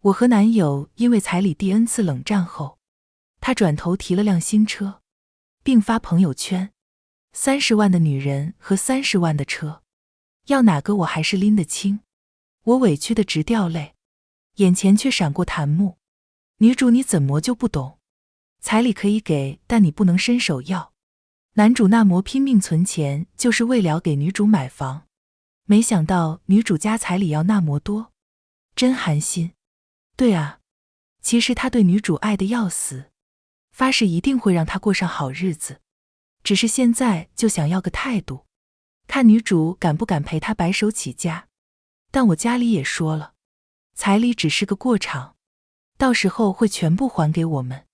我和男友因为彩礼第 N 次冷战后，他转头提了辆新车，并发朋友圈：30万的女人和30万的车，要哪个我还是拎得清。我委屈得直掉泪，眼前却闪过檀木：女主你怎么就不懂？彩礼可以给，但你不能伸手要。男主那么拼命存钱，就是为了给女主买房，没想到女主家彩礼要那么多，真寒心。对啊，其实他对女主爱得要死，发誓一定会让她过上好日子，只是现在就想要个态度，看女主敢不敢陪他白手起家。但我家里也说了，彩礼只是个过场，到时候会全部还给我们。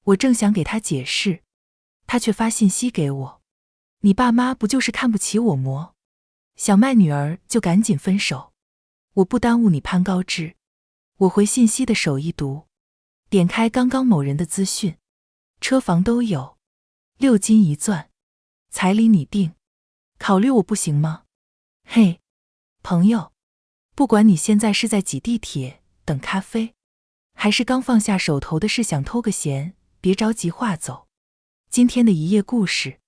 我正想给他解释，他却发信息给我：你爸妈不就是看不起我么？想卖女儿就赶紧分手，我不耽误你攀高枝。我回信息的手一读，点开刚刚某人的资讯，车房都有，6金1钻，彩礼你定，考虑我不行吗？嘿，朋友，不管你现在是在挤地铁、等咖啡，还是刚放下手头的事想偷个闲，别着急划走。今天的一页故事，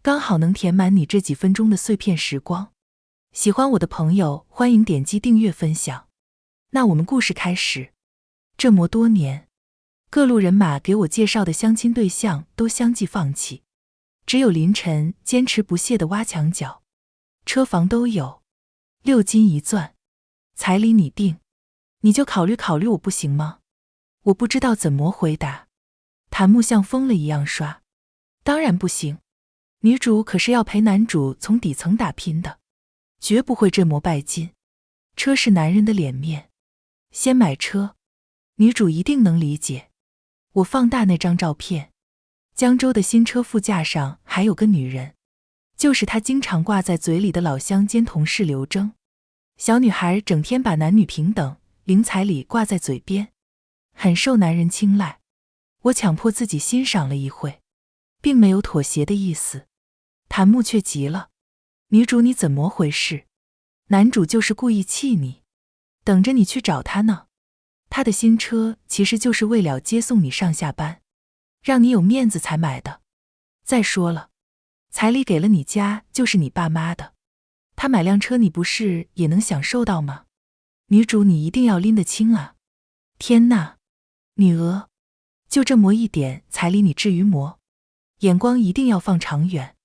刚好能填满你这几分钟的碎片时光。喜欢我的朋友，欢迎点击订阅分享。那我们故事开始。这么多年，各路人马给我介绍的相亲对象都相继放弃，只有林晨坚持不懈地挖墙脚。车房都有，6金1钻，彩礼你定，你就考虑考虑我不行吗？我不知道怎么回答，檀木像疯了一样刷。当然不行，女主可是要陪男主从底层打拼的，绝不会这么拜金。车是男人的脸面，先买车，女主一定能理解。我放大那张照片，江州的新车副驾上还有个女人，就是她经常挂在嘴里的老乡兼同事刘铮。小女孩整天把男女平等、零彩礼挂在嘴边，很受男人青睐。我强迫自己欣赏了一会，并没有妥协的意思。檀木却急了：女主你怎么回事？男主就是故意气你，等着你去找他呢。他的新车其实就是为了接送你上下班，让你有面子才买的。再说了，彩礼给了你家就是你爸妈的，他买辆车你不是也能享受到吗？女主你一定要拎得清啊。天哪，女娥，就这么一点彩礼你至于么？眼光一定要放长远。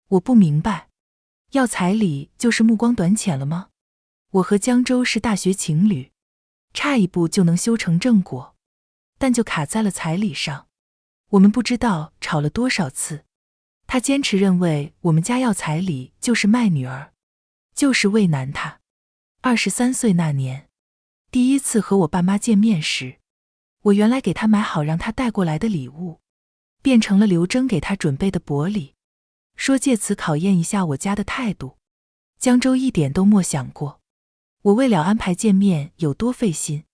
我不明白，要彩礼就是目光短浅了吗？我和江州是大学情侣，差一步就能修成正果，但就卡在了彩礼上。我们不知道吵了多少次，他坚持认为我们家要彩礼就是卖女儿，就是为难他。23岁那年，第一次和我爸妈见面时，我原来给他买好让他带过来的礼物，变成了刘铮给他准备的薄礼，说借此考验一下我家的态度。江州一点都没想过我为了安排见面有多费心，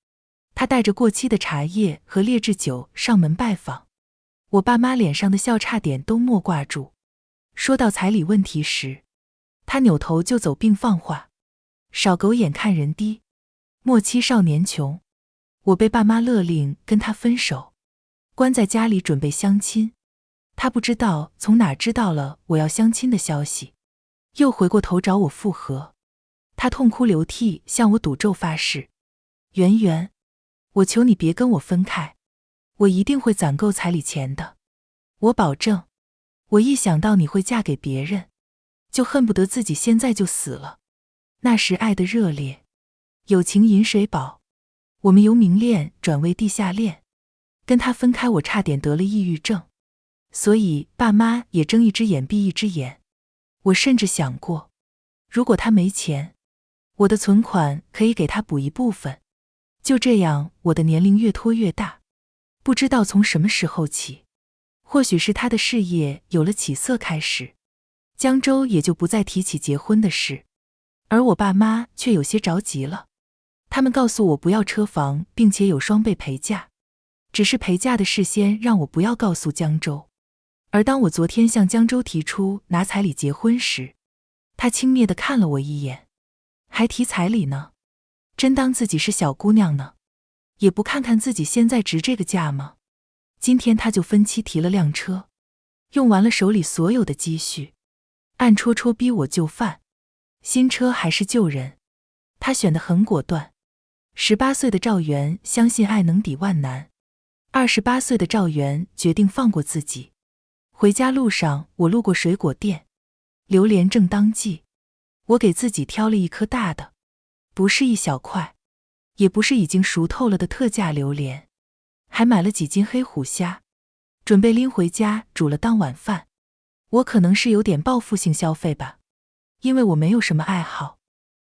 他带着过期的茶叶和劣质酒上门拜访，我爸妈脸上的笑差点都没挂住。说到彩礼问题时，他扭头就走并放话：少狗眼看人低，莫欺少年穷。我被爸妈勒令跟他分手，关在家里准备相亲。他不知道从哪知道了我要相亲的消息，又回过头找我复合。他痛哭流涕向我赌咒发誓：圆圆，我求你别跟我分开，我一定会攒够彩礼钱的，我保证。我一想到你会嫁给别人，就恨不得自己现在就死了。那时爱得热烈，友情饮水饱，我们由明恋转为地下恋。跟他分开我差点得了抑郁症，所以爸妈也睁一只眼闭一只眼。我甚至想过，如果他没钱，我的存款可以给他补一部分。就这样，我的年龄越拖越大。不知道从什么时候起，或许是他的事业有了起色开始，江州也就不再提起结婚的事。而我爸妈却有些着急了，他们告诉我不要车房，并且有双倍陪嫁，只是陪嫁的事先让我不要告诉江州。而当我昨天向江州提出拿彩礼结婚时，他轻蔑地看了我一眼：还提彩礼呢？真当自己是小姑娘呢？也不看看自己现在值这个价吗？今天他就分期提了辆车，用完了手里所有的积蓄，暗戳戳逼我就范。新车还是旧人，他选得很果断。18岁的赵元相信爱能抵万难，28岁的赵元决定放过自己。回家路上，我路过水果店，榴莲正当季，我给自己挑了一颗大的，不是一小块，也不是已经熟透了的特价榴莲，还买了几斤黑虎虾，准备拎回家煮了当晚饭。我可能是有点报复性消费吧，因为我没有什么爱好，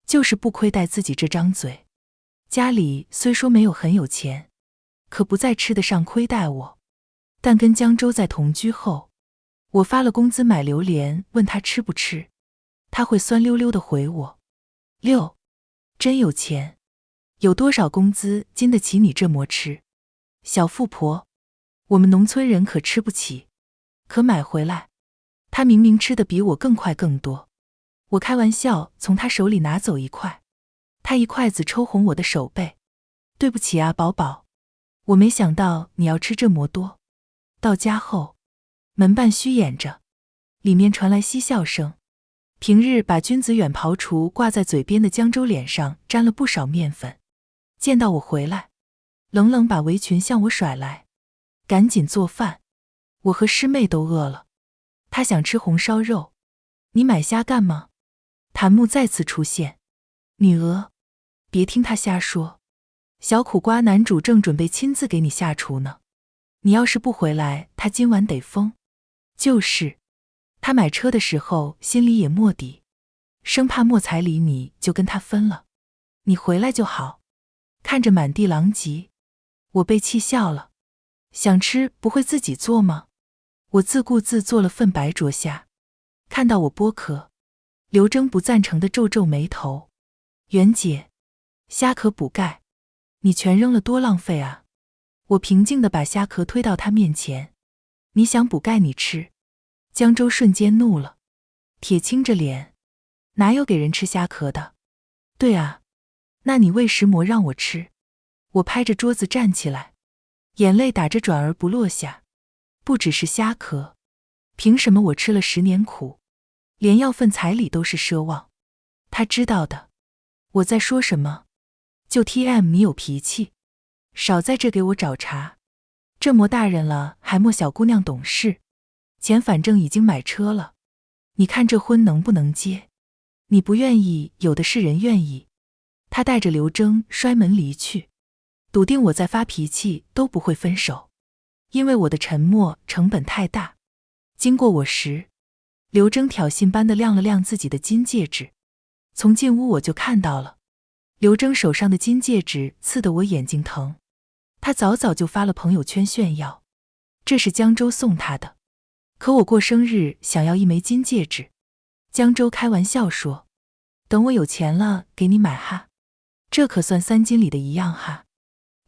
就是不亏待自己这张嘴。家里虽说没有很有钱，可不再吃得上亏待我。但跟江州在同居后，我发了工资买榴莲，问他吃不吃，他会酸溜溜地回我：6，真有钱，有多少工资经得起你这么吃？小富婆，我们农村人可吃不起。可买回来，他明明吃得比我更快更多。我开玩笑从他手里拿走一块，他一筷子抽红我的手背。对不起啊，宝宝，我没想到你要吃这么多。到家后，门半虚掩着，里面传来嬉笑声。平日把君子远庖厨挂在嘴边的江州脸上沾了不少面粉，见到我回来，冷冷把围裙向我甩来，赶紧做饭，我和师妹都饿了。她想吃红烧肉，你买虾干吗？谭木再次出现，女娥，别听他瞎说，小苦瓜男主正准备亲自给你下厨呢。你要是不回来，他今晚得疯。就是，他买车的时候心里也没底，生怕莫彩礼你就跟他分了。你回来就好。看着满地狼藉，我被气笑了。想吃不会自己做吗？我自顾自做了份白灼虾。看到我剥壳，刘征不赞成的皱皱眉头。袁姐，虾壳补钙，你全扔了多浪费啊！我平静地把虾壳推到他面前。你想补钙你吃。江州瞬间怒了，铁青着脸，哪有给人吃虾壳的？对啊，那你喂食膜让我吃。我拍着桌子站起来，眼泪打着转而不落下。不只是虾壳，凭什么我吃了10年苦，连要份彩礼都是奢望？他知道的。我在说什么？就 TM 你有脾气，少在这给我找茬。这么大人了还莫小姑娘懂事，钱反正已经买车了，你看这婚能不能结？你不愿意，有的是人愿意。他带着刘征摔门离去，笃定我再发脾气都不会分手，因为我的沉默成本太大。经过我时，刘征挑衅般地亮了亮自己的金戒指，从进屋我就看到了，刘征手上的金戒指刺得我眼睛疼。他早早就发了朋友圈炫耀，这是江州送他的。可我过生日想要一枚金戒指，江州开玩笑说，等我有钱了给你买哈，这可算3金里的一样哈。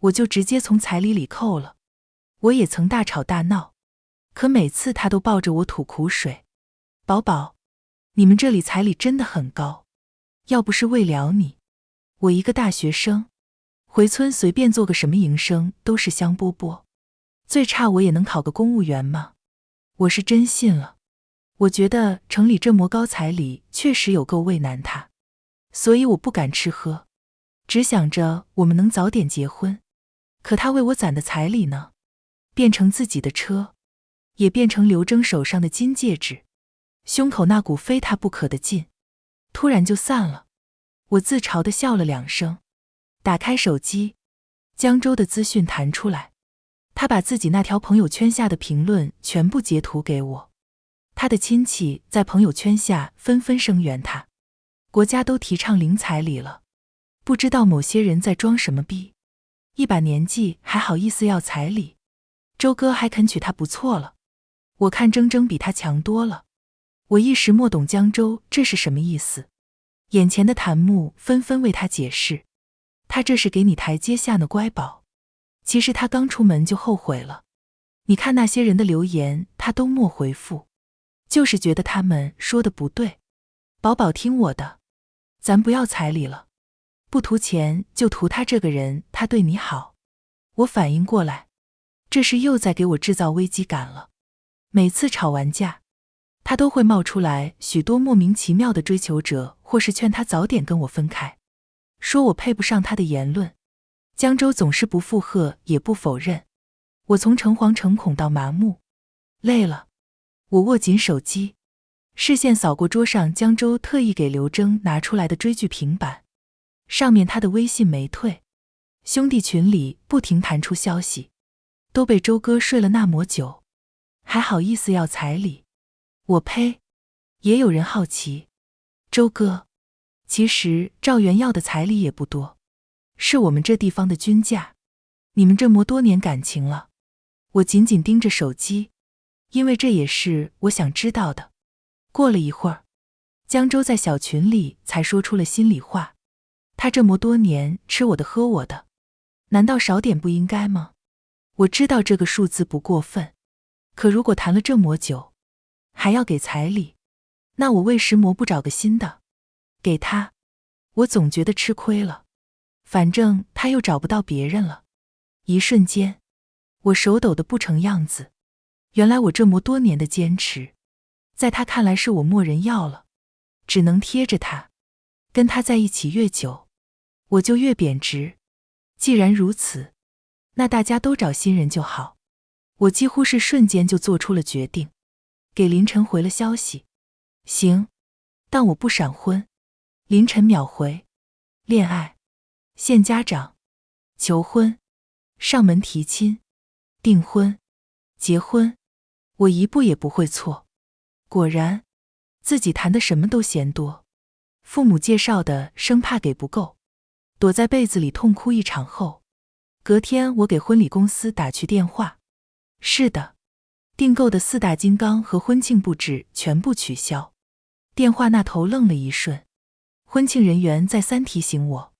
我就直接从彩礼里扣了。我也曾大吵大闹，可每次他都抱着我吐苦水。宝宝，你们这里彩礼真的很高，要不是为了你，我一个大学生，回村随便做个什么营生都是香饽饽，最差我也能考个公务员嘛。我是真信了，我觉得城里这么高彩礼确实有够为难他，所以我不敢吃喝，只想着我们能早点结婚。可他为我攒的彩礼呢？变成自己的车，也变成刘征手上的金戒指，胸口那股非他不可的劲，突然就散了。我自嘲地笑了2声，打开手机，江州的资讯弹出来，他把自己那条朋友圈下的评论全部截图给我。他的亲戚在朋友圈下纷纷声援他，国家都提倡零彩礼了，不知道某些人在装什么逼，一把年纪还好意思要彩礼，周哥还肯娶她不错了。我看铮铮比他强多了，我一时莫懂江州这是什么意思。眼前的谭木纷纷为他解释，他这是给你台阶下呢，乖宝。其实他刚出门就后悔了，你看那些人的留言他都没回复，就是觉得他们说的不对。宝宝听我的，咱不要彩礼了，不图钱就图他这个人，他对你好。我反应过来，这是又在给我制造危机感了。每次吵完架，他都会冒出来许多莫名其妙的追求者，或是劝他早点跟我分开，说我配不上他的言论。江州总是不附和也不否认，我从诚惶诚恐到麻木。累了，我握紧手机，视线扫过桌上江州特意给刘铮拿出来的追剧平板，上面他的微信没退，兄弟群里不停弹出消息，都被周哥睡了那么久，还好意思要彩礼。我呸！也有人好奇，周哥，其实赵元要的彩礼也不多，是我们这地方的均价，你们这么多年感情了。我紧紧盯着手机，因为这也是我想知道的。过了一会儿，江州在小群里才说出了心里话，他这么多年吃我的喝我的，难道少点不应该吗？我知道这个数字不过分，可如果谈了这么久，还要给彩礼，那我为什么不找个新的给他？我总觉得吃亏了，反正他又找不到别人了。一瞬间，我手抖得不成样子。原来我这么多年的坚持，在他看来是我默认要了，只能贴着他，跟他在一起越久，我就越贬值。既然如此，那大家都找新人就好。我几乎是瞬间就做出了决定，给林晨回了消息，行，但我不闪婚。林晨秒回，恋爱，见家长，求婚，上门提亲，订婚，结婚，我一步也不会错。果然，自己谈的什么都嫌多，父母介绍的生怕给不够，躲在被子里痛哭一场后，隔天我给婚礼公司打去电话。是的，订购的4大金刚和婚庆布置全部取消。电话那头愣了一瞬，婚庆人员再三提醒我，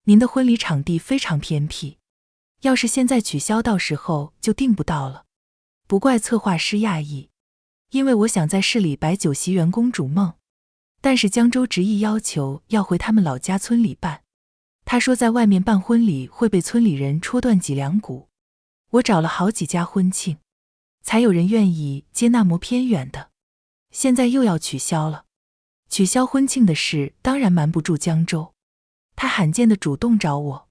您的婚礼场地非常偏僻，要是现在取消，到时候就订不到了。不怪策划师讶异，因为我想在市里摆酒席圆公主梦，但是江州执意要求要回他们老家村里办。他说在外面办婚礼会被村里人戳断脊梁骨。我找了好几家婚庆，才有人愿意接那么偏远的，现在又要取消了。取消婚庆的事当然瞒不住江州，他罕见的主动找我，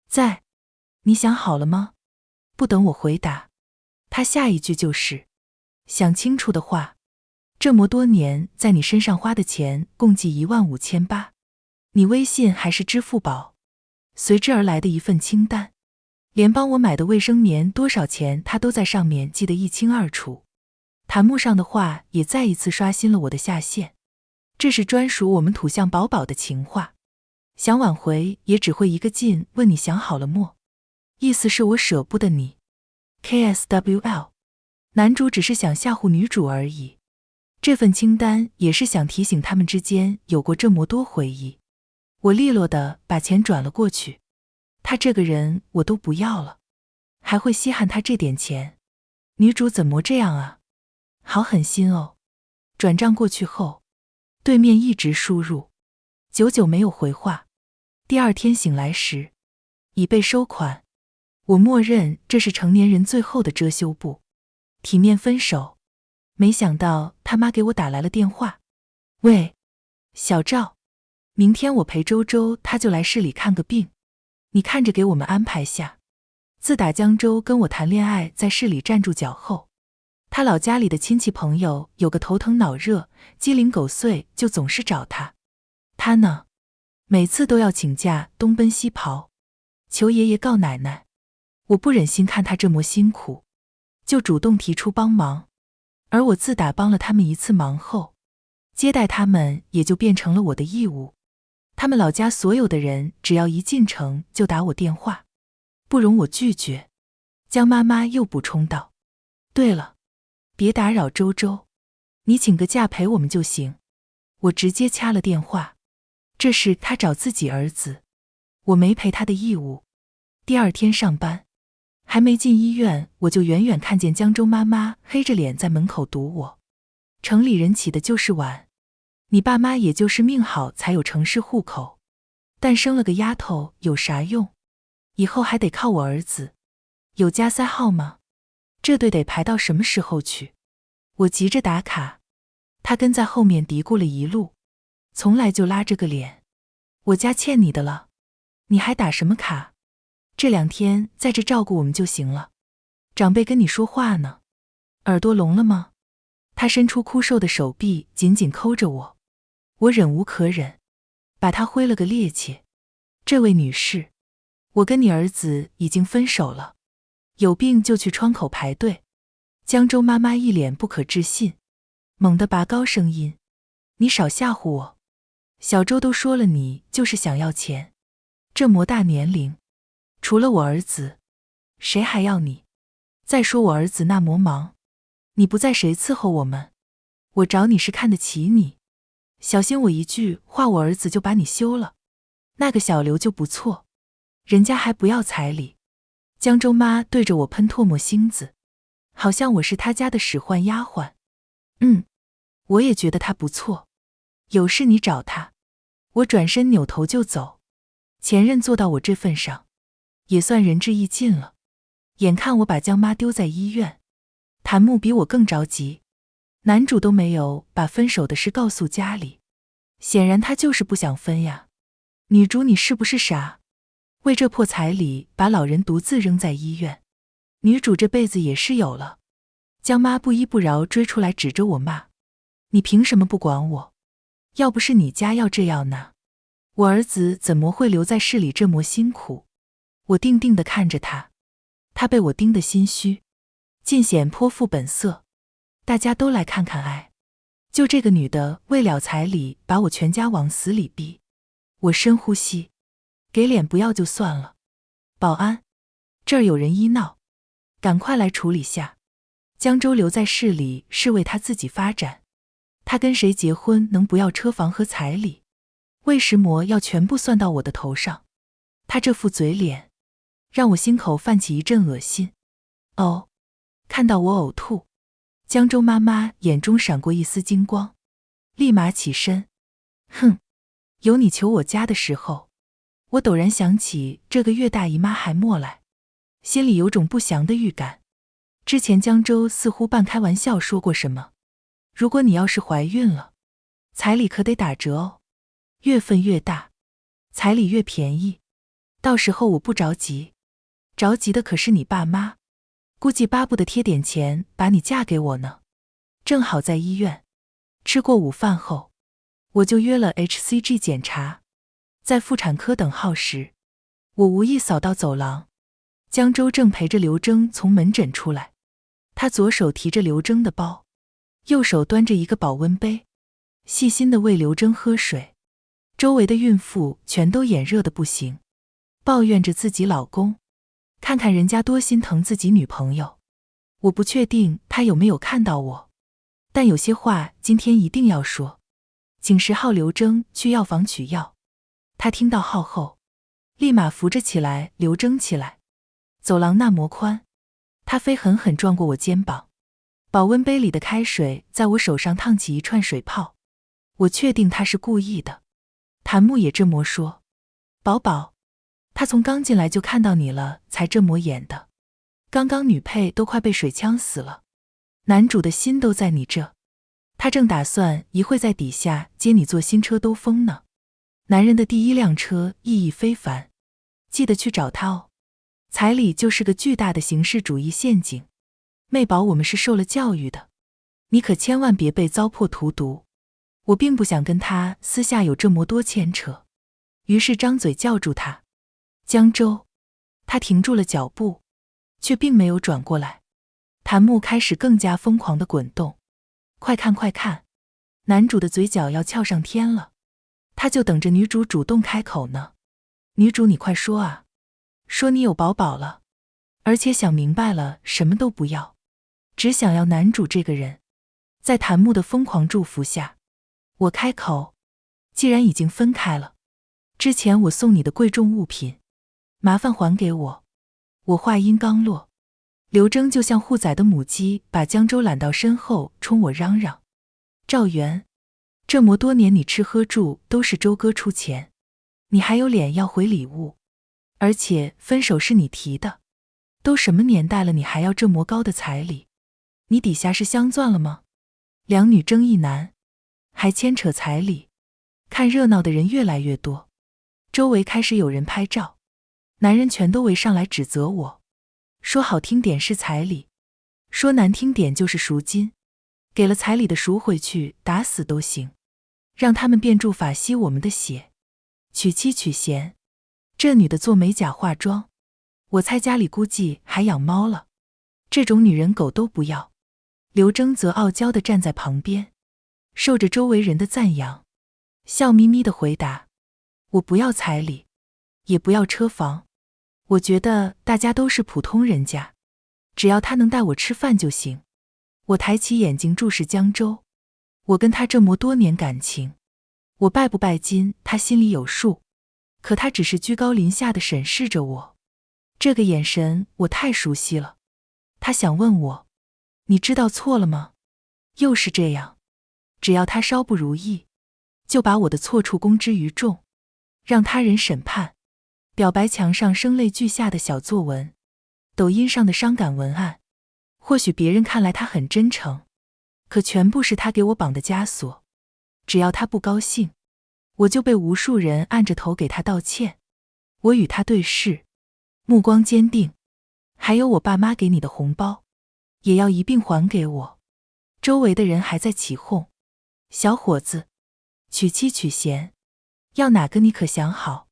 在，你想好了吗？不等我回答，他下一句就是，想清楚的话，这么多年在你身上花的钱共计15800，你微信还是支付宝？随之而来的一份清单，连帮我买的卫生棉多少钱他都在上面记得一清二楚。弹幕上的话也再一次刷新了我的下限，这是专属我们土象宝宝的情话，想挽回也只会一个劲问你想好了没，意思是我舍不得你。 KSWL 男主只是想吓唬女主而已，这份清单也是想提醒他们之间有过这么多回忆。我利落地把钱转了过去，他这个人我都不要了，还会稀罕他这点钱？女主怎么这样啊？好狠心哦。转账过去后，对面一直输入，久久没有回话。第二天醒来时，已被收款。我默认这是成年人最后的遮羞布，体面分手。没想到他妈给我打来了电话，喂，小赵，明天我陪周周他就来市里看个病，你看着给我们安排下。自打江州跟我谈恋爱在市里站住脚后，他老家里的亲戚朋友有个头疼脑热鸡零狗碎就总是找他，他呢每次都要请假东奔西跑，求爷爷告奶奶。我不忍心看他这么辛苦，就主动提出帮忙。而我自打帮了他们一次忙后，接待他们也就变成了我的义务。他们老家所有的人只要一进城就打我电话，不容我拒绝。江妈妈又补充道，对了，别打扰周周，你请个假陪我们就行。我直接掐了电话，这是他找自己儿子，我没陪他的义务。第二天上班，还没进医院，我就远远看见江州妈妈黑着脸在门口堵我。城里人起的就是晚，你爸妈也就是命好才有城市户口，但生了个丫头有啥用？以后还得靠我儿子。有加塞号吗？这队得排到什么时候去？我急着打卡，他跟在后面嘀咕了一路，从来就拉着个脸。我家欠你的了，你还打什么卡？这2天在这照顾我们就行了。长辈跟你说话呢，耳朵聋了吗？他伸出枯瘦的手臂，紧紧抠着我。我忍无可忍，把他挥了个趔趄。这位女士，我跟你儿子已经分手了，有病就去窗口排队。江州妈妈一脸不可置信，猛地拔高声音：你少吓唬我，小周都说了你就是想要钱，这么大年龄，除了我儿子，谁还要你？再说我儿子那么忙，你不在谁伺候我们？我找你是看得起你，小心我一句话我儿子就把你休了。那个小刘就不错，人家还不要彩礼。江州妈对着我喷唾沫星子，好像我是他家的使唤丫鬟。我也觉得他不错，有事你找他。我转身扭头就走，前任做到我这份上，也算仁至义尽了。眼看我把江妈丢在医院，谭木比我更着急，男主都没有把分手的事告诉家里，显然他就是不想分呀。女主你是不是傻？为这破彩礼把老人独自扔在医院，女主这辈子也是有了。江妈不依不饶追出来指着我骂，你凭什么不管我？要不是你家要这样呢，我儿子怎么会留在市里这么辛苦？我定定地看着他，他被我盯得心虚，尽显颇负本色。大家都来看看哀，就这个女的为了彩礼把我全家往死里逼。我深呼吸，给脸不要就算了。保安，这儿有人医闹，赶快来处理下。江州留在市里是为他自己发展，他跟谁结婚能不要车房和彩礼？为什么要全部算到我的头上？他这副嘴脸，让我心口泛起一阵恶心。哦，看到我呕吐，江州妈妈眼中闪过一丝金光，立马起身。哼，有你求我家的时候，我陡然想起这个月大姨妈还没来，心里有种不祥的预感。之前江州似乎半开玩笑说过什么，如果你要是怀孕了，彩礼可得打折哦，月份越大，彩礼越便宜。到时候我不着急，着急的可是你爸妈，估计巴不得贴点钱把你嫁给我呢。正好在医院吃过午饭后，我就约了 HCG 检查。在妇产科等号时，我无意扫到走廊，江州正陪着刘征从门诊出来，他左手提着刘征的包，右手端着一个保温杯，细心地喂刘征喝水。周围的孕妇全都眼热得不行，抱怨着自己老公，看看人家多心疼自己女朋友。我不确定他有没有看到我，但有些话今天一定要说。请10号刘征去药房取药。他听到号后，立马扶着起来刘征起来。走廊那么宽，他飞狠狠撞过我肩膀，保温杯里的开水在我手上烫起一串水泡。我确定他是故意的。谭木也这么说。宝宝，他从刚进来就看到你了才这么演的。刚刚女配都快被水呛死了，男主的心都在你这，他正打算一会在底下接你坐新车兜风呢。男人的第一辆车意义非凡，记得去找他哦。彩礼就是个巨大的形式主义陷阱，妹宝我们是受了教育的，你可千万别被糟粕荼毒。我并不想跟他私下有这么多牵扯，于是张嘴叫住他。江州。他停住了脚步，却并没有转过来。檀木开始更加疯狂地滚动。快看快看，男主的嘴角要翘上天了，他就等着女主主动开口呢。女主你快说啊，说你有宝宝了，而且想明白了什么都不要，只想要男主这个人。在檀木的疯狂祝福下，我开口，既然已经分开了，之前我送你的贵重物品，麻烦还给我。我话音刚落，刘征就像护崽的母鸡，把江州揽到身后，冲我嚷嚷：赵元，这么多年你吃喝住都是周哥出钱，你还有脸要回礼物？而且分手是你提的，都什么年代了，你还要这么高的彩礼？你底下是镶钻了吗？两女争一男，还牵扯彩礼。看热闹的人越来越多，周围开始有人拍照，男人全都围上来指责我，说好听点是彩礼，说难听点就是赎金，给了彩礼的赎回去，打死都行，让他们变铸法吸我们的血，娶妻娶贤。这女的做美甲化妆，我猜家里估计还养猫了，这种女人狗都不要。刘征则傲娇地站在旁边，受着周围人的赞扬，笑眯眯地回答：我不要彩礼，也不要车房，我觉得大家都是普通人家，只要他能带我吃饭就行。我抬起眼睛注视江州，我跟他这么多年感情，我拜不拜金他心里有数，可他只是居高临下地审视着我，这个眼神我太熟悉了。他想问我，你知道错了吗？又是这样，只要他稍不如意，就把我的错处公之于众，让他人审判。表白墙上声泪俱下的小作文，抖音上的伤感文案，或许别人看来他很真诚，可全部是他给我绑的枷锁。只要他不高兴，我就被无数人按着头给他道歉。我与他对视，目光坚定。还有我爸妈给你的红包，也要一并还给我。周围的人还在起哄，小伙子，娶妻娶贤，要哪个你可想好？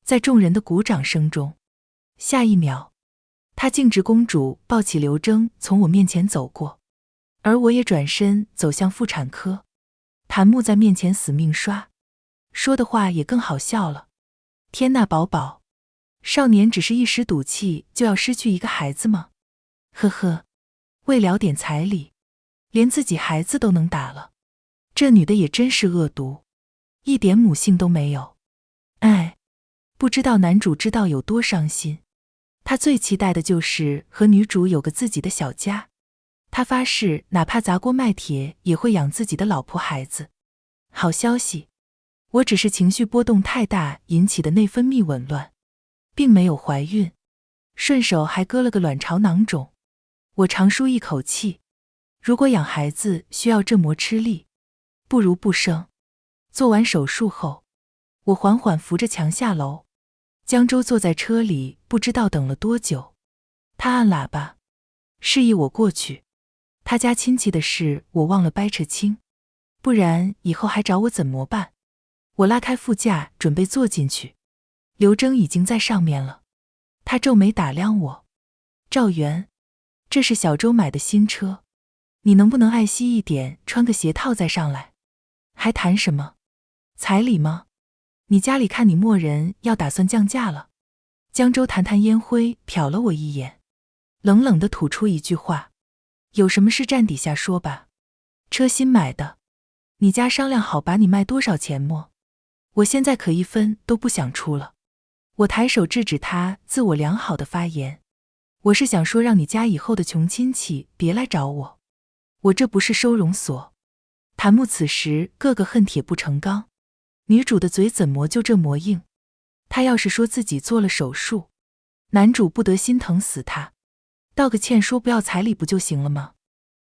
在众人的鼓掌声中，下一秒，她径直公主抱起刘征从我面前走过，而我也转身走向妇产科。谭木在面前死命刷，说的话也更好笑了。天呐，宝宝，少年只是一时赌气就要失去一个孩子吗？呵呵，为了点彩礼，连自己孩子都能打了，这女的也真是恶毒，一点母性都没有。哎，不知道男主知道有多伤心，他最期待的就是和女主有个自己的小家，他发誓哪怕砸锅卖铁也会养自己的老婆孩子。好消息，我只是情绪波动太大引起的内分泌紊乱，并没有怀孕，顺手还割了个卵巢囊肿。我长舒一口气，如果养孩子需要这么吃力，不如不生。做完手术后，我缓缓扶着墙下楼。江州坐在车里，不知道等了多久。他按喇叭，示意我过去。他家亲戚的事我忘了掰扯清，不然以后还找我怎么办？我拉开副驾准备坐进去，刘征已经在上面了。他皱眉打量我，赵元，这是小周买的新车，你能不能爱惜一点，穿个鞋套再上来？还谈什么彩礼吗？你家里看你默人要打算降价了。江州弹弹烟灰，瞟了我一眼，冷冷地吐出一句话，有什么事站底下说吧。车新买的，你家商量好把你卖多少钱么？我现在可一分都不想出了。我抬手制止他自我良好的发言，我是想说让你家以后的穷亲戚别来找我，我这不是收容所。谭木此时个个恨铁不成钢，女主的嘴怎么就这么硬？她要是说自己做了手术，男主不得心疼死她，道个歉说不要彩礼不就行了吗？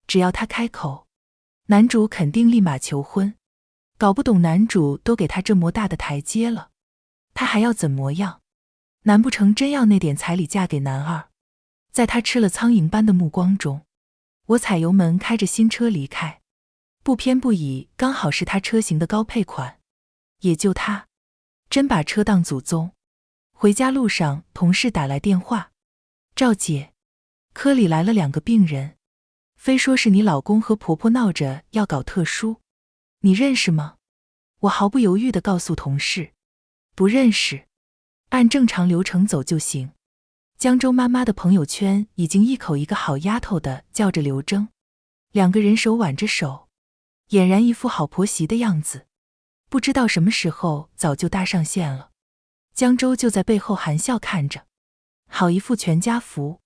只要他开口，男主肯定立马求婚。搞不懂男主都给他这么大的台阶了，他还要怎么样？难不成真要那点彩礼嫁给男二？在他吃了苍蝇般的目光中，我踩油门开着新车离开，不偏不倚，刚好是他车型的高配款，也就他，真把车当祖宗。回家路上，同事打来电话，赵姐，科里来了2个病人，非说是你老公和婆婆闹着要搞特殊，你认识吗？我毫不犹豫地告诉同事，不认识，按正常流程走就行。江州妈妈的朋友圈已经一口一个好丫头的叫着刘征，2个人手挽着手，俨然一副好婆媳的样子，不知道什么时候早就搭上线了。江州就在背后含笑看着，好一副全家福。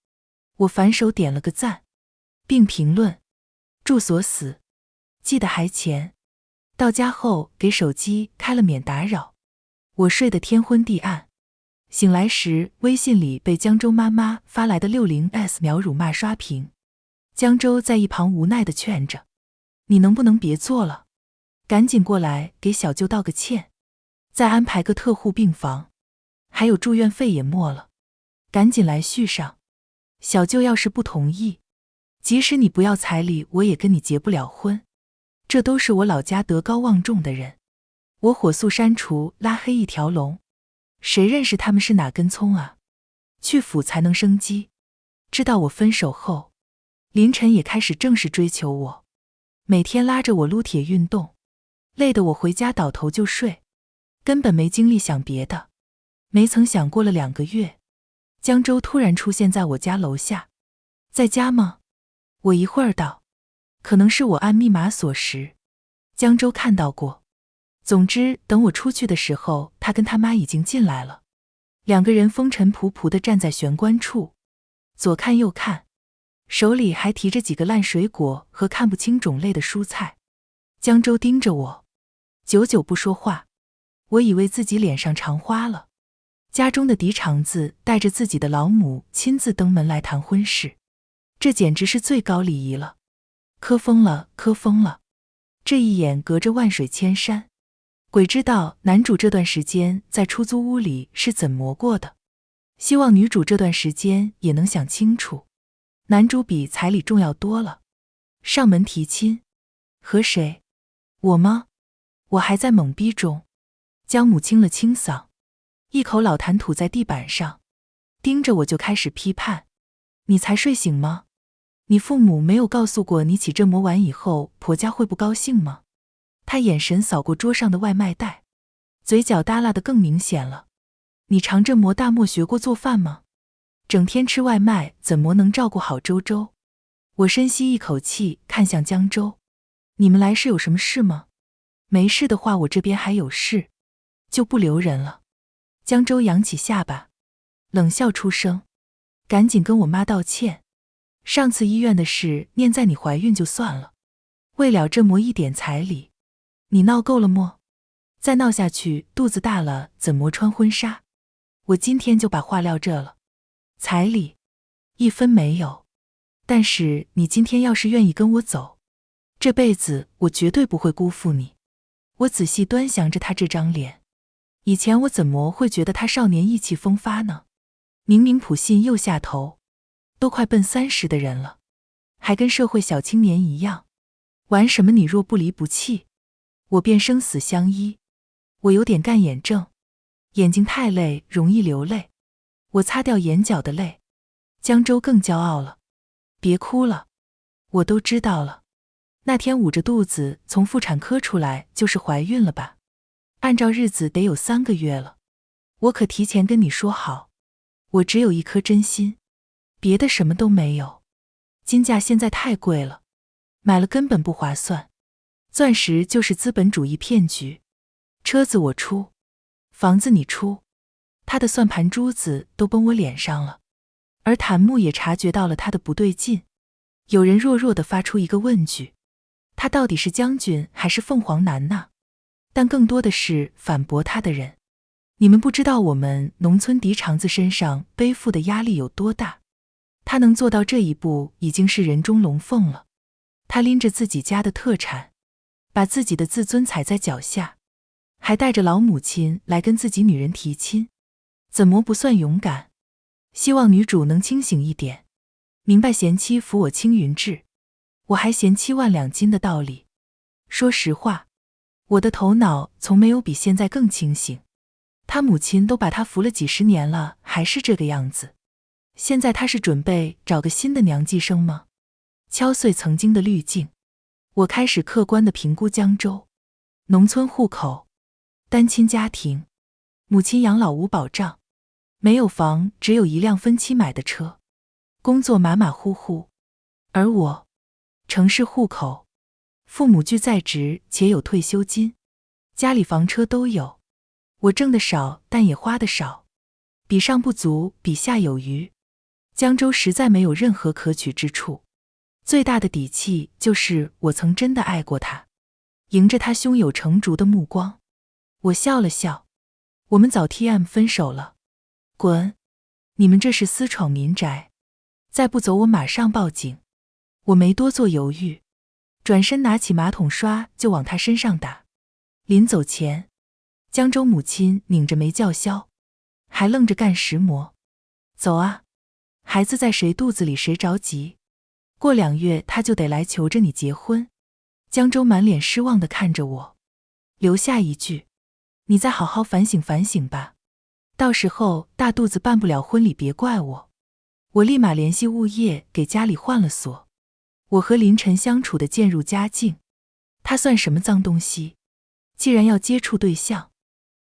我反手点了个赞，并评论，祝锁死，记得还钱。到家后给手机开了免打扰，我睡得天昏地暗。醒来时，微信里被江州妈妈发来的 60S 秒辱骂刷屏。江州在一旁无奈地劝着：“你能不能别做了？赶紧过来给小舅道个歉，再安排个特护病房，还有住院费也没了，赶紧来续上。小舅要是不同意，即使你不要彩礼，我也跟你结不了婚。这都是我老家德高望重的人，我火速删除拉黑一条龙。谁认识他们是哪根葱啊？去府才能生机。知道我分手后，林晨也开始正式追求我，每天拉着我撸铁运动，累得我回家倒头就睡，根本没精力想别的。没曾想过了2个月，江州突然出现在我家楼下。在家吗？我一会儿到。可能是我按密码锁时，江州看到过。总之，等我出去的时候，他跟他妈已经进来了。2个人风尘仆仆地站在玄关处，左看右看，手里还提着几个烂水果和看不清种类的蔬菜。江州盯着我，久久不说话。我以为自己脸上长花了。家中的嫡长子带着自己的老母亲自登门来谈婚事，这简直是最高礼仪了。磕疯了，磕疯了！这一眼隔着万水千山，鬼知道男主这段时间在出租屋里是怎么过的。希望女主这段时间也能想清楚，男主比彩礼重要多了。上门提亲，和谁？我吗？我还在懵逼中。江母清了清嗓，一口老痰吐在地板上，盯着我就开始批判：你才睡醒吗？你父母没有告诉过你起这魔完以后婆家会不高兴吗？他眼神扫过桌上的外卖袋，嘴角耷拉得更明显了。你常这魔大漠学过做饭吗？整天吃外卖怎么能照顾好周周？我深吸一口气，看向江州：你们来是有什么事吗？没事的话，我这边还有事，就不留人了。江州扬起下巴，冷笑出声：赶紧跟我妈道歉。上次医院的事念在你怀孕就算了，为了这么一点彩礼，你闹够了么？再闹下去肚子大了怎么穿婚纱？我今天就把话撂这了，彩礼1分没有。但是你今天要是愿意跟我走，这辈子我绝对不会辜负你。我仔细端详着他这张脸，以前我怎么会觉得他少年意气风发呢？明明普信又下头，都快奔30的人了，还跟社会小青年一样，玩什么你若不离不弃，我便生死相依。我有点干眼症，眼睛太累容易流泪，我擦掉眼角的泪。江州更骄傲了：别哭了，我都知道了。那天捂着肚子从妇产科出来就是怀孕了吧？按照日子得有3个月了。我可提前跟你说好，我只有一颗真心，别的什么都没有。金价现在太贵了，买了根本不划算。钻石就是资本主义骗局，车子我出，房子你出，他的算盘珠子都崩我脸上了。而檀木也察觉到了他的不对劲，有人弱弱地发出一个问句：他到底是将军还是凤凰男呢？但更多的是反驳他的人：你们不知道我们农村嫡长子身上背负的压力有多大，他能做到这一步已经是人中龙凤了。他拎着自己家的特产，把自己的自尊踩在脚下，还带着老母亲来跟自己女人提亲，怎么不算勇敢？希望女主能清醒一点，明白贤妻扶我青云志，我还嫌7万2金的道理。说实话，我的头脑从没有比现在更清醒。他母亲都把他扶了几10年了，还是这个样子。现在他是准备找个新的娘寄生吗？敲碎曾经的滤镜，我开始客观地评估江州。农村户口，单亲家庭，母亲养老无保障，没有房，只有一辆分期买的车，工作马马虎虎。而我，城市户口，父母俱在职且有退休金，家里房车都有。我挣得少，但也花得少，比上不足，比下有余。江州实在没有任何可取之处，最大的底气就是我曾真的爱过他。迎着他胸有成竹的目光，我笑了笑。我们早 TM 分手了，滚！你们这是私闯民宅，再不走我马上报警。我没多做犹豫，转身拿起马桶刷就往他身上打。临走前，江州母亲拧着眉叫嚣，还愣着干什么？走啊！孩子在谁肚子里谁着急？过2月他就得来求着你结婚。江州满脸失望地看着我，留下一句：你再好好反省反省吧，到时候大肚子办不了婚礼别怪我。我立马联系物业给家里换了锁。我和林晨相处的渐入佳境，他算什么脏东西？既然要接触对象，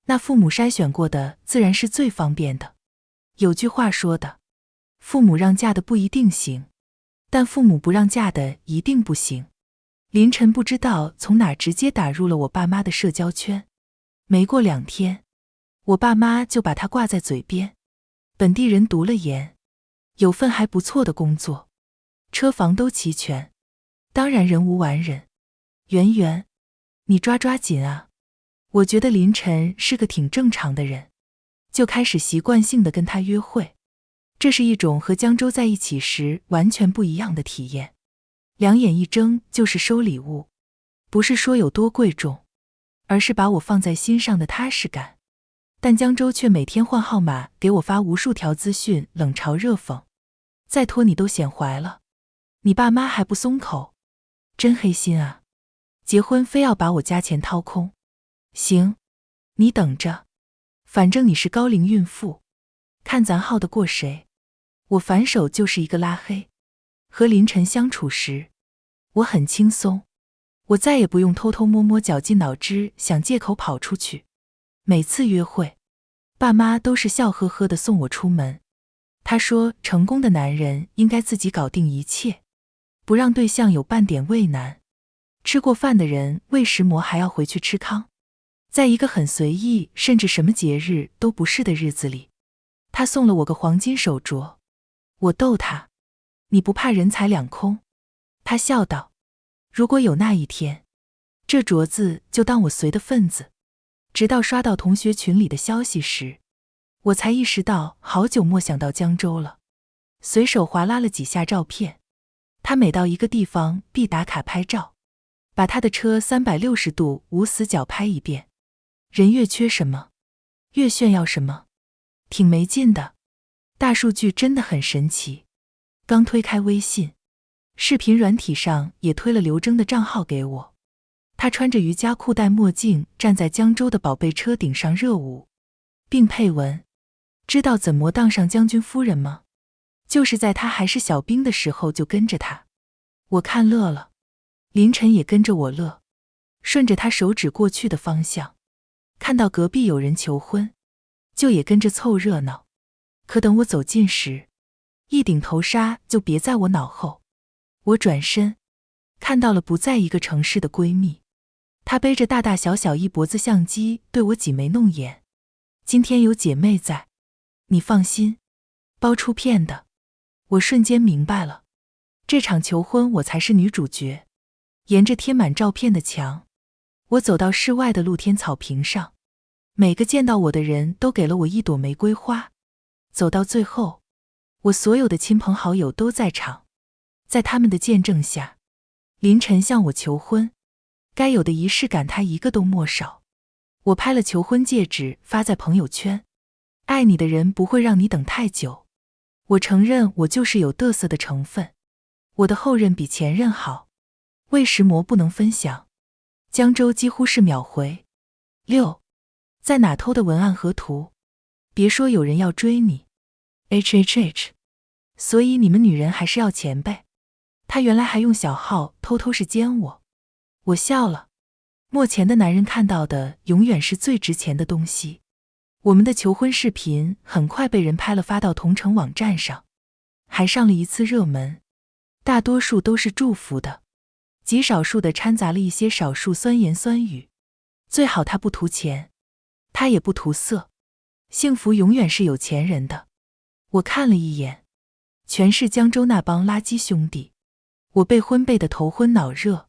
那父母筛选过的自然是最方便的。有句话说的，父母让嫁的不一定行，但父母不让嫁的一定不行。林晨不知道从哪直接打入了我爸妈的社交圈，没过2天，我爸妈就把他挂在嘴边。本地人读了研，有份还不错的工作，车房都齐全，当然人无完人。圆圆，你抓紧啊！我觉得林晨是个挺正常的人，就开始习惯性的跟他约会。这是一种和江州在一起时完全不一样的体验。2眼一睁就是收礼物，不是说有多贵重，而是把我放在心上的踏实感。但江州却每天换号码给我发无数条资讯，冷嘲热讽。再拖你都显怀了，你爸妈还不松口，真黑心啊！结婚非要把我家钱掏空。行，你等着，反正你是高龄孕妇，看咱耗得过谁。我反手就是一个拉黑。和林晨相处时，我很轻松，我再也不用偷偷摸摸绞尽脑汁想借口跑出去。每次约会，爸妈都是笑呵呵地送我出门。他说，成功的男人应该自己搞定一切，不让对象有半点畏难。吃过饭的人为什么还要回去吃糠？在一个很随意甚至什么节日都不是的日子里，他送了我个黄金手镯。我逗他，你不怕人财两空？他笑道，如果有那一天，这镯子就当我随的份子。直到刷到同学群里的消息时，我才意识到好久没想到江州了。随手划拉了几下照片，他每到一个地方必打卡拍照，把他的车360度无死角拍一遍。人越缺什么，越炫耀什么，挺没劲的。大数据真的很神奇。刚推开微信，视频软体上也推了刘铮的账号给我。他穿着瑜伽裤戴墨镜站在江州的宝贝车顶上热舞，并配文：知道怎么当上将军夫人吗？就是在他还是小兵的时候就跟着他。我看乐了，林晨也跟着我乐，顺着他手指过去的方向，看到隔壁有人求婚，就也跟着凑热闹。可等我走近时，一顶头纱就别在我脑后。我转身，看到了不在一个城市的闺蜜，她背着大大小小一脖子相机对我挤眉弄眼。今天有姐妹在，你放心，包出片的。我瞬间明白了，这场求婚我才是女主角。沿着贴满照片的墙，我走到室外的露天草坪上，每个见到我的人都给了我一朵玫瑰花。走到最后，我所有的亲朋好友都在场，在他们的见证下，林晨向我求婚，该有的仪式感他一个都没少。我拍了求婚戒指发在朋友圈，爱你的人不会让你等太久。我承认我就是有嘚瑟的成分，我的后任比前任好，为什么不能分享？江州几乎是秒回。6. 在哪偷的文案和图？别说有人要追你。HHH。 所以你们女人还是要钱呗。他原来还用小号偷偷是奸我。我笑了，没钱的男人看到的永远是最值钱的东西。我们的求婚视频很快被人拍了发到同城网站上，还上了一次热门。大多数都是祝福的，极少数的掺杂了一些少数酸言酸语。最好他不图钱，他也不图色，幸福永远是有钱人的。我看了一眼，全是江州那帮垃圾兄弟。我被婚背得头昏脑热，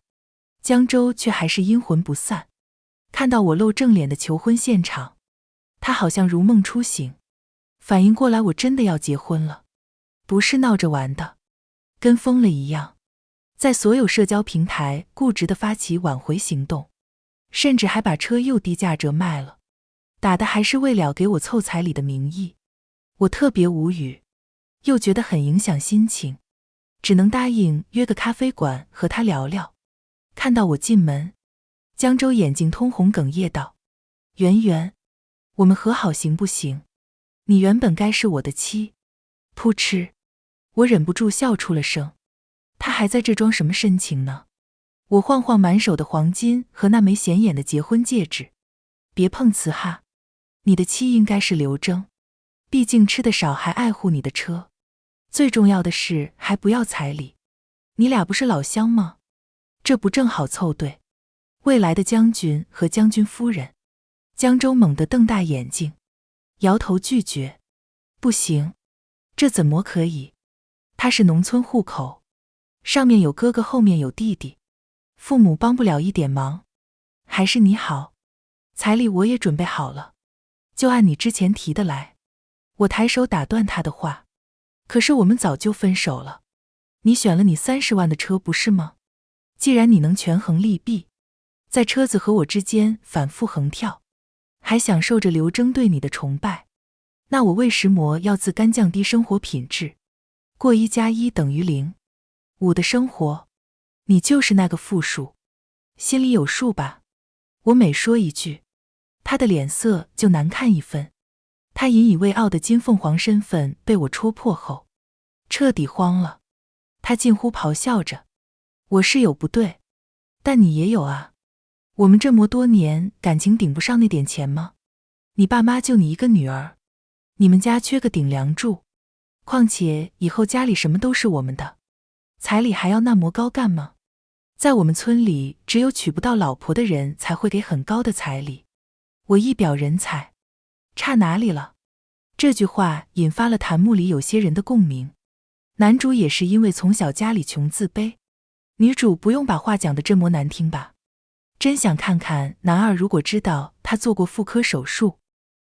江州却还是阴魂不散。看到我露正脸的求婚现场，他好像如梦初醒，反应过来我真的要结婚了，不是闹着玩的，跟疯了一样，在所有社交平台固执地发起挽回行动，甚至还把车又低价折卖了，打的还是为了给我凑彩礼的名义。我特别无语，又觉得很影响心情，只能答应约个咖啡馆和他聊聊。看到我进门，江州眼睛通红，哽咽道：圆圆，我们和好行不行？你原本该是我的妻。噗嗤，我忍不住笑出了声。他还在这装什么深情呢？我晃晃满手的黄金和那枚显眼的结婚戒指。别碰瓷哈，你的妻应该是刘征，毕竟吃得少还爱护你的车。最重要的是还不要彩礼，你俩不是老乡吗？这不正好凑对，未来的将军和将军夫人。江州猛地瞪大眼睛，摇头拒绝。不行，这怎么可以？他是农村户口，上面有哥哥后面有弟弟，父母帮不了一点忙。还是你好，彩礼我也准备好了，就按你之前提的来。我抬手打断他的话，可是我们早就分手了，你选了你30万的车不是吗？既然你能权衡利弊，在车子和我之间反复横跳，还享受着刘征对你的崇拜，那我为什么要自甘降低生活品质，过1+1等于0？5的生活，你就是那个负数，心里有数吧？我每说一句，他的脸色就难看一分。他引以为傲的金凤凰身份被我戳破后，彻底慌了。他近乎咆哮着：我是有不对，但你也有啊。我们这么多年感情顶不上那点钱吗？你爸妈就你一个女儿，你们家缺个顶梁柱，况且以后家里什么都是我们的，彩礼还要那么高干吗？在我们村里，只有娶不到老婆的人才会给很高的彩礼。我一表人才，差哪里了？这句话引发了弹幕里有些人的共鸣。男主也是因为从小家里穷自卑，女主不用把话讲得这么难听吧？真想看看男二如果知道他做过妇科手术，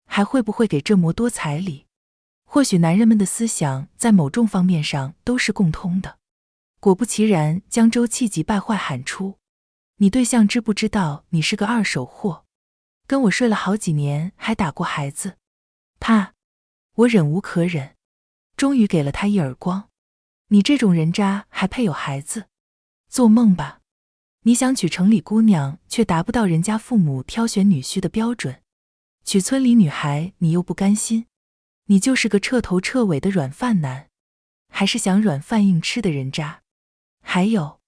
还会不会给这么多彩礼？或许男人们的思想在某种方面上都是共通的。果不其然，江州气急败坏喊出：你对象知不知道你是个二手货？跟我睡了好几年，还打过孩子。啪！我忍无可忍，终于给了他一耳光。你这种人渣还配有孩子？做梦吧！你想娶城里姑娘，却达不到人家父母挑选女婿的标准；娶村里女孩，你又不甘心。你就是个彻头彻尾的软饭男，还是想软饭硬吃的人渣。还有，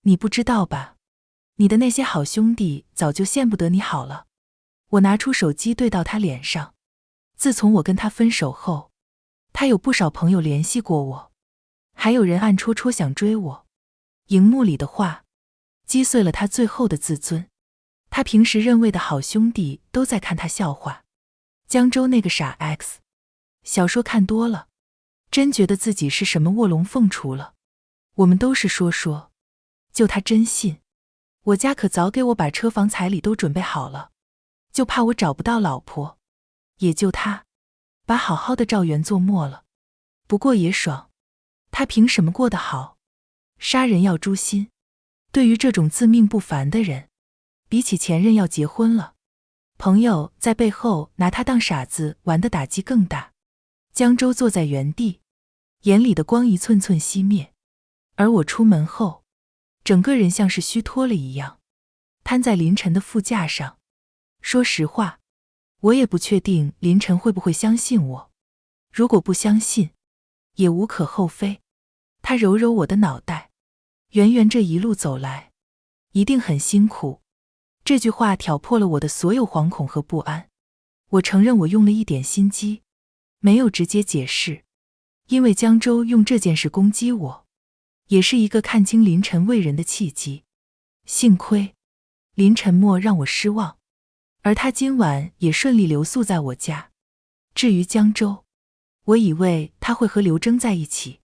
你不知道吧？你的那些好兄弟早就见不得你好了。我拿出手机对到他脸上。自从我跟他分手后，他有不少朋友联系过我，还有人暗戳戳想追我。荧幕里的话击碎了他最后的自尊。他平时认为的好兄弟都在看他笑话。江州那个傻 X， 小说看多了，真觉得自己是什么卧龙凤雏了。我们都是说说，就他真信。我家可早给我把车房彩礼都准备好了，就怕我找不到老婆。也就他把好好的赵元做没了，不过也爽。他凭什么过得好？杀人要诛心。对于这种自命不凡的人，比起前任要结婚了，朋友在背后拿他当傻子玩的打击更大。江州坐在原地，眼里的光一寸寸熄灭，而我出门后，整个人像是虚脱了一样，瘫在林晨的副驾上。说实话，我也不确定林晨会不会相信我，如果不相信，也无可厚非。他揉揉我的脑袋，圆圆这一路走来，一定很辛苦。这句话挑破了我的所有惶恐和不安。我承认我用了一点心机，没有直接解释，因为江州用这件事攻击我，也是一个看清林晨为人的契机。幸亏林沉默让我失望，而他今晚也顺利留宿在我家。至于江州，我以为他会和刘征在一起，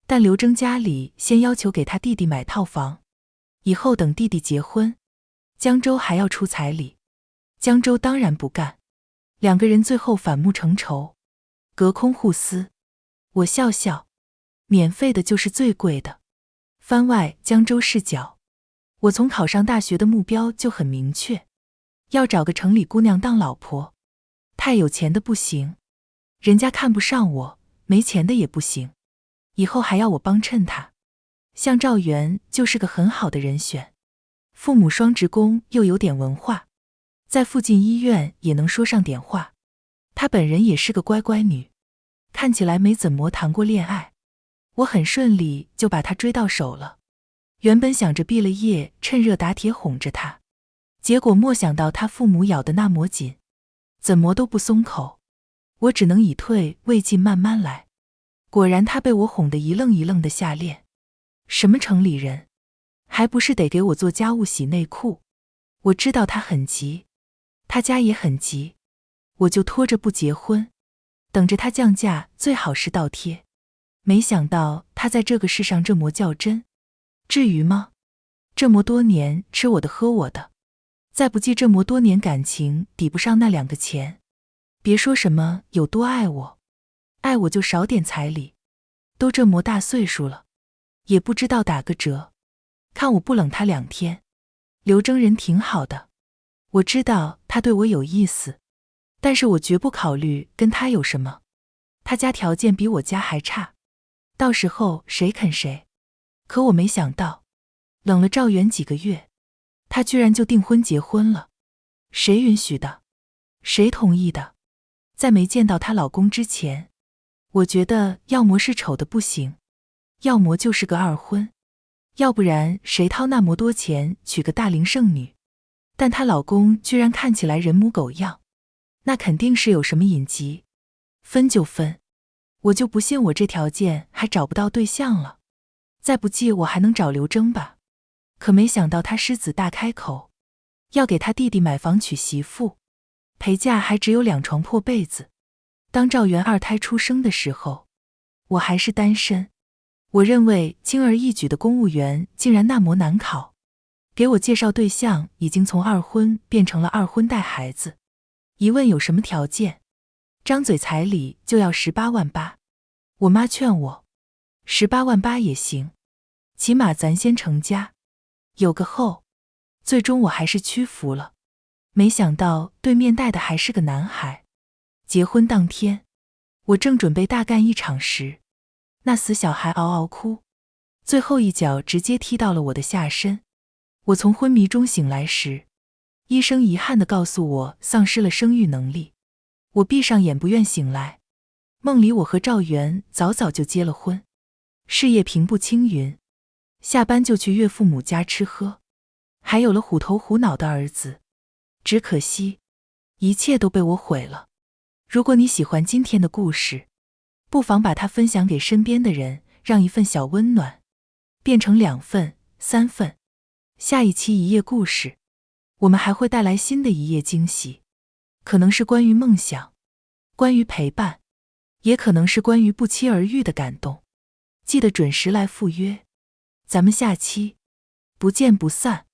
但刘征家里先要求给他弟弟买套房，以后等弟弟结婚，江州还要出彩礼。江州当然不干，两个人最后反目成仇。隔空互撕。我笑笑，免费的就是最贵的。番外江州视角。我从考上大学的目标就很明确，要找个城里姑娘当老婆。太有钱的不行，人家看不上我，没钱的也不行，以后还要我帮衬他。像赵元就是个很好的人选，父母双职工，又有点文化，在附近医院也能说上点话。她本人也是个乖乖女，看起来没怎么谈过恋爱，我很顺利就把她追到手了。原本想着毕了业趁热打铁哄着她，结果没想到她父母咬得那么紧，怎么都不松口，我只能以退为进，慢慢来。果然她被我哄得一愣一愣的下恋。什么城里人，还不是得给我做家务洗内裤。我知道她很急，她家也很急，我就拖着不结婚，等着她降价，最好是倒贴。没想到她在这个世上这么较真，至于吗？这么多年吃我的喝我的，再不济这么多年感情抵不上那2个钱。别说什么有多爱我，爱我就少点彩礼，都这么大岁数了，也不知道打个折。看我不冷他2天。刘征人挺好的，我知道他对我有意思，但是我绝不考虑跟他有什么。他家条件比我家还差，到时候谁肯谁。可我没想到，冷了赵元几个月，他居然就订婚结婚了。谁允许的？谁同意的？在没见到她老公之前，我觉得要么是丑的不行，要么就是个二婚，要不然谁掏那么多钱娶个大龄剩女？但她老公居然看起来人模狗样，那肯定是有什么隐疾。分就分，我就不信我这条件还找不到对象了。再不济我还能找刘征吧。可没想到他狮子大开口，要给他弟弟买房娶媳妇，陪嫁还只有2床破被子。当赵元2胎出生的时候，我还是单身。我认为轻而易举的公务员竟然那么难考。给我介绍对象已经从2婚变成了2婚带孩子。一问有什么条件，张嘴彩礼就要18万8。我妈劝我18万8也行，起码咱先成家，有个后。最终我还是屈服了。没想到对面带的还是个男孩。结婚当天，我正准备大干一场时，那死小孩嗷嗷哭，最后一脚直接踢到了我的下身。我从昏迷中醒来时，医生遗憾地告诉我丧失了生育能力。我闭上眼不愿醒来。梦里我和赵元早早就结了婚，事业平步青云，下班就去岳父母家吃喝，还有了虎头虎脑的儿子。只可惜一切都被我毁了。如果你喜欢今天的故事，不妨把它分享给身边的人，让一份小温暖变成2份、3份。下一期一夜故事，我们还会带来新的一夜惊喜，可能是关于梦想，关于陪伴，也可能是关于不期而遇的感动。记得准时来赴约，咱们下期不见不散。